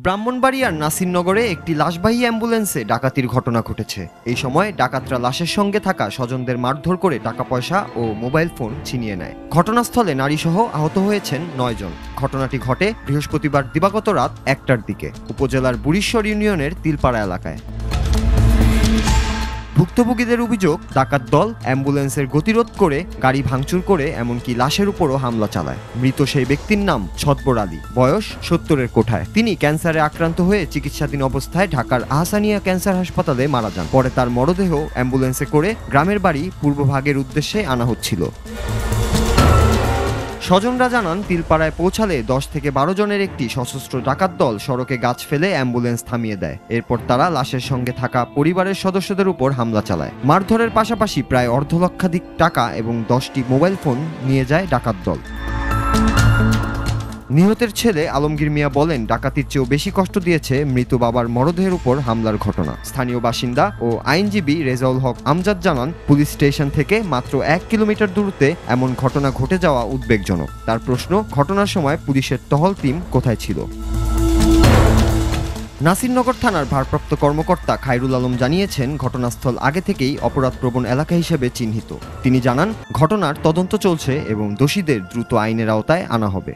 ব্রাহ্মণবাড়িয়ার নাসিরনগরে একটি লাশবাহী অ্যাম্বুলেন্সে ডাকাতির ঘটনা ঘটেছে। এই সময় ডাকাতরা লাশের সঙ্গে থাকা স্বজনদের মারধর করে টাকা পয়সা ও মোবাইল ফোন ছিনিয়ে নেয়। ঘটনাস্থলে নারীসহ আহত হয়েছেন 9 জন। ঘটনাটি ঘটে বৃহস্পতিবার দিবাগত রাত 1টার দিকে উপজেলার বুড়িশ্বর ইউনিয়নের তিলপাড়া এলাকায়। ভুক্তভোগীদের অভিযোগ, ডাকাত দল অ্যাম্বুলেন্সের গতিরোধ করে গাড়ি ভাঙচুর করে এমনকি লাশের উপরও হামলা চালায়। মৃত সেই ব্যক্তির নাম ছদবর আলী, বয়স 70-এর কোঠায়। তিনি ক্যান্সারে আক্রান্ত হয়ে চিকিৎসাধীন অবস্থায় ঢাকার আহসানিয়া ক্যান্সার হাসপাতালে মারা যান। পরে তার মরদেহ অ্যাম্বুলেন্সে করে গ্রামের বাড়ি পূর্বভাগের উদ্দেশ্যে আনা হচ্ছিল। স্বজনরা জানান, তিলপাড়ায় পৌঁছালে 10 থেকে 12 জনের একটি সশস্ত্র ডাকাত দল সড়কে গাছ ফেলে অ্যাম্বুলেন্স থামিয়ে দেয়। এরপর তারা লাশের সঙ্গে থাকা পরিবারের সদস্যদের উপর হামলা চালায়। মারধরের পাশাপাশি প্রায় অর্ধলক্ষাধিক টাকা এবং 10টি মোবাইল ফোন নিয়ে যায় ডাকাত দল। নিহতের ছেলে আলমগীর মিয়া বলেন, ডাকাতির চেয়েও বেশি কষ্ট দিয়েছে মৃত বাবার মরদেহের উপর হামলার ঘটনা। স্থানীয় বাসিন্দা ও আইনজীবী রেজাউল হক আমজাদ জানান, পুলিশ স্টেশন থেকে মাত্র 1 কিলোমিটার দূরত্বে এমন ঘটনা ঘটে যাওয়া উদ্বেগজনক। তার প্রশ্ন, ঘটনার সময় পুলিশের টহল টিম কোথায় ছিল? নাসিরনগর থানার ভারপ্রাপ্ত কর্মকর্তা খায়রুল আলম জানিয়েছেন, ঘটনাস্থল আগে থেকেই অপরাধপ্রবণ এলাকা হিসেবে চিহ্নিত। তিনি জানান, ঘটনার তদন্ত চলছে এবং দোষীদের দ্রুত আইনের আওতায় আনা হবে।